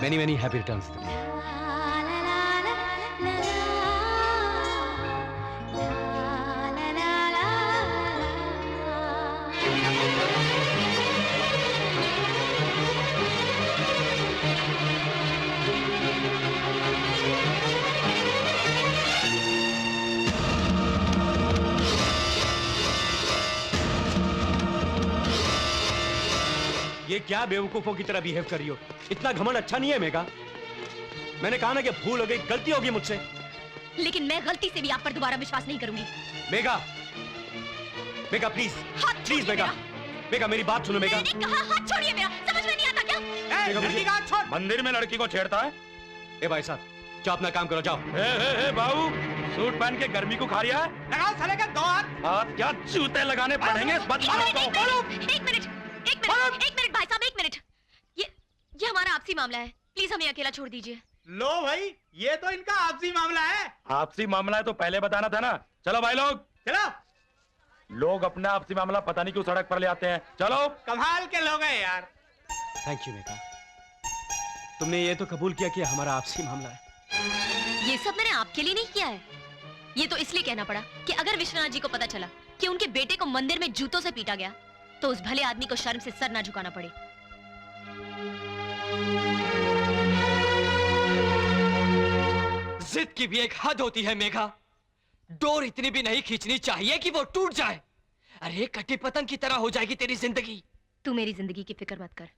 Many, many happy returns to me. ये क्या बेवकूफों की तरह बिहेव कर रही हो? इतना घमंड अच्छा नहीं है मेघा। मैंने कहा ना कि भूल हो गई, गलती होगी मुझसे। लेकिन मैं गलती से भी आप पर दोबारा विश्वास नहीं करूंगी। मेघा, मेघा प्लीज, प्लीज मेघा, मेघा मेरी बात सुनो मेघा। मैंने कहा हाथ छोड़िए मेरा, समझ में नहीं आता क्या? लड़की का हाथ छोड़। मंदिर में लड़की को छेड़ता है? ए भाई साहब, जाओ अपना काम करो, जाओ। बाबू, सूट पहन के गर्मी को खा रिया है? लगाओ साले का 2 हाथ। हाथ क्या जूते लगाने पड़ेंगे इस बदमाश को। एक मिनट भाई साहब, 1 मिनट। ये हमारा आपसी मामला है, प्लीज हमें अकेला छोड़ दीजिए। लो भाई, ये तो इनका आपसी मामला है। आपसी मामला है तो पहले बताना था ना। चलो भाई लोग, चलो। लोग अपना आपसी मामला पता नहीं क्यों सड़क पर ले आते हैं। चलो, कमाल के लोग हैं यार। थैंक यू मेघा, तुमने ये तो कबूल किया कि हमारा आपसी मामला है। ये सब मैंने आपके लिए नहीं किया है, ये तो इसलिए कहना पड़ा कि अगर विश्वनाथ जी को पता चला कि उनके बेटे को मंदिर में जूतों से पीटा गया तो उस भले आदमी को शर्म से सर ना झुकाना पड़े। जिद की भी एक हद होती है मेघा, डोर इतनी भी नहीं खींचनी चाहिए कि वो टूट जाए। अरे कटी पतंग की तरह हो जाएगी तेरी जिंदगी। तू मेरी जिंदगी की फिक्र मत कर,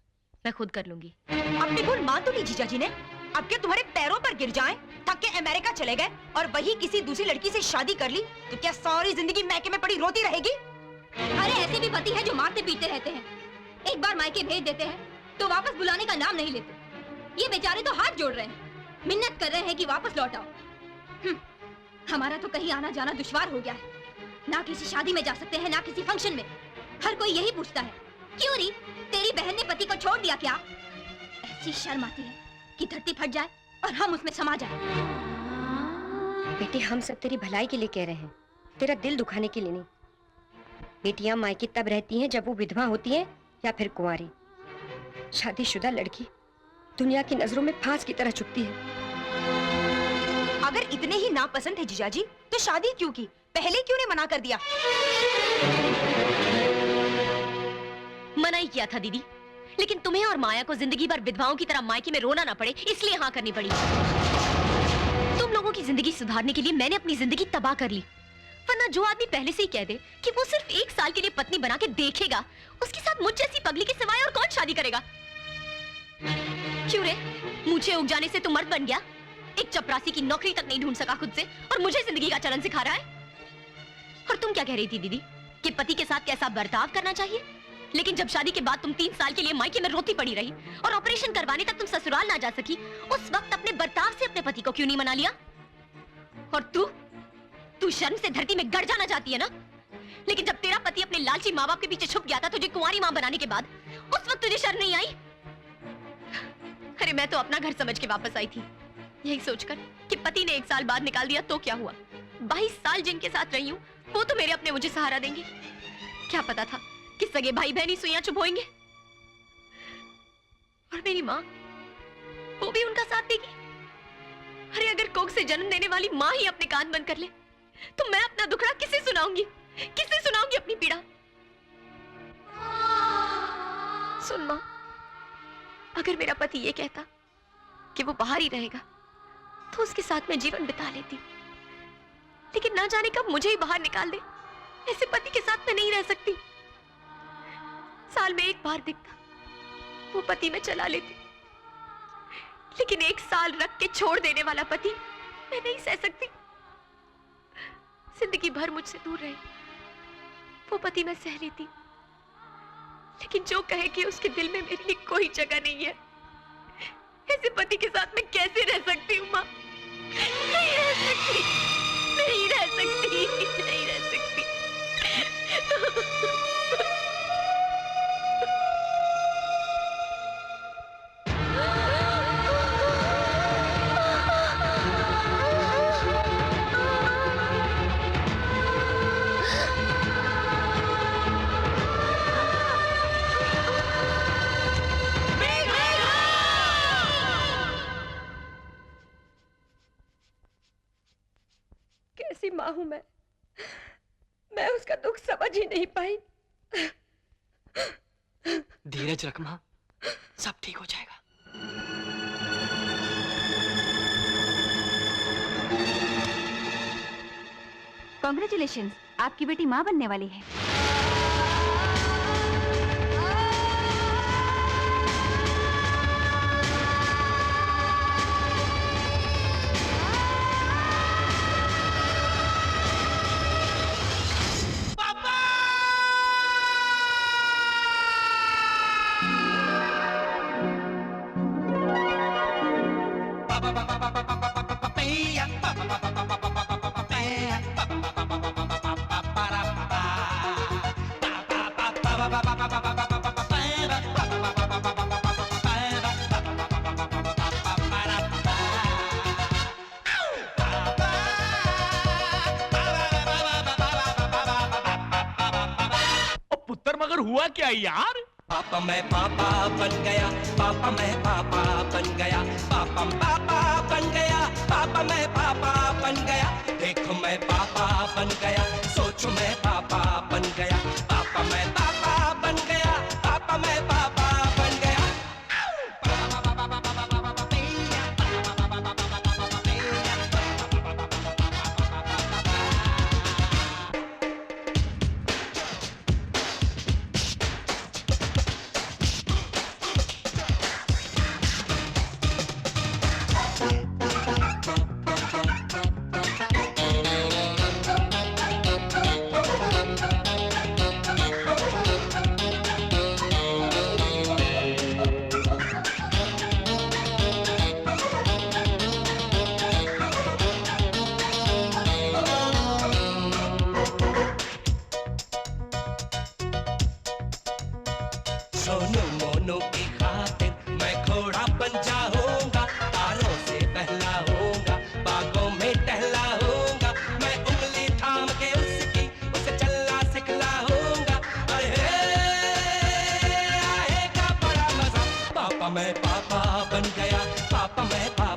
मैं खुद कर लूंगी। अपनी भूल मान तो ली जीजा जी ने। अब क्या तुम्हारे पैरों पर गिर जाएं, थक के अमेरिका चले गए और वही किसी दूसरी लड़की से शादी कर ली तो क्या सारी जिंदगी मैके में पड़ी रोती रहेगी? अरे ऐसे भी पति हैं जो मारते पीटते रहते हैं, एक बार मायके भेज देते हैं तो वापस बुलाने का नाम नहीं लेते। ये बेचारे तो हाथ जोड़ रहे हैं, मिन्नत कर रहे हैं कि वापस लौट आओ। हमारा तो कहीं आना जाना दुश्वार हो गया है, ना किसी शादी में जा सकते हैं ना किसी फंक्शन में। हर कोई यही पूछता है, क्यों री तेरी बहन ने पति को छोड़ दिया क्या? ऐसी शर्म आती है कि धरती फट जाए और हम उसमें समा जाए। बेटी, हम सब तेरी भलाई के लिए कह रहे हैं, तेरा दिल दुखाने के लिए नहीं। बेटियां मायके तब रहती हैं जब वो विधवा होती हैं या फिर कुंवारी। शादीशुदा लड़की दुनिया की नजरों में फांस की तरह चुभती है। अगर इतने ही नापसंद है जीजा जी तो शादी क्यों की? पहले क्यों ने मना कर दिया? मना ही किया था दीदी, लेकिन तुम्हें और माया को जिंदगी भर विधवाओं की तरह मायके में रोना ना पड़े इसलिए हाँ करनी पड़ी। तुम लोगों की जिंदगी सुधारने के लिए मैंने अपनी जिंदगी तबाह कर ली। वरना जो आदमी पहले से ही कह दे कि वो सिर्फ 1 साल के लिए पत्नी बना के देखेगा, उसके साथ मुझ जैसी पगली के सिवाय और कौन शादी करेगा? क्यों रे, मुझे उग जाने से तू मर्द बन गया? एक चपरासी की नौकरी तक नहीं ढूंढ सका खुद से और मुझे जिंदगी का चलन सिखा रहा है। और तुम क्या कह रही थी दीदी कि पति के साथ कैसा बर्ताव करना चाहिए? लेकिन जब शादी के बाद तुम 3 साल के लिए मायके में रोती पड़ी रही और ऑपरेशन करवाने तक तुम ससुराल ना जा सकी, उस वक्त अपने बर्ताव से अपने पति को क्यों नहीं मना लिया? और तू शर्म से धरती में गड़ जाना चाहती है ना? लेकिन जब तेरा पति अपने लालची माँ बाप के पीछे छुप गया था तुझे कुंवारी माँ बनाने के बाद, उस वक्त तुझे शर्म नहीं आई? अरे मैं तो अपना घर समझ के वापस आई थी, यही सोचकर कि पति ने 1 साल बाद निकाल दिया तो क्या हुआ। 22 साल जिनके साथ रही हूँ वो तो मेरे अपने मुझे सहारा देंगे। क्या पता था कि सगे भाई बहन ही सुइयां चुभोएंगे। और मेरी माँ, वो भी उनका साथ देगी। अरे अगर कोख से जन्म देने वाली माँ ही अपने कान बंद कर ले तो मैं अपना दुखड़ा किसे सुनाऊंगी? किसे सुनाऊंगी अपनी पीड़ा? सुन माँ, अगर मेरा पति ये कहता कि वो बाहर ही रहेगा तो उसके साथ मैं जीवन बिता लेती, लेकिन ना जाने कब मुझे ही बाहर निकाल दे। ऐसे पति के साथ मैं नहीं रह सकती। साल में 1 बार दिखता वो पति मैं चला लेती, लेकिन 1 साल रख के छोड़ देने वाला पति मैं नहीं सह सकती। जिंदगी भर मुझसे दूर रहे वो पति मैं सह लेती, लेकिन जो कहे कि उसके दिल में मेरे लिए कोई जगह नहीं है, ऐसे पति के साथ मैं कैसे रह सकती हूँ माँ? नहीं रह सकती, नहीं रह सकती, नहीं रह सकती। हूं मैं उसका दुख समझ ही नहीं पाई। धीरज रख मां, सब ठीक हो जाएगा। कॉन्ग्रेचुलेशन, आपकी बेटी माँ बनने वाली है। पुत्र मगर हुआ क्या यार? पापा मैं पापा बन गया, पापा मैं पापा बन गया, पापा बन गया, पापा मैं पापा बन गया, देखो मैं पापा बन गया, सोचो मैं पापा बन गया, पापा मैं पापा बन गया, पापा मैं पापा बन गया। सोनू मोनू की खातिर मैं घोड़ा बन जाऊंगा, तारों से बहलाऊंगा, बागों में टहलाऊंगा, मैं उंगली थाम के उसकी उसे चलना सिखलाऊंगा, अरे आएगा बड़ा मजा। पापा मैं पापा बन गया, पापा मैं पापा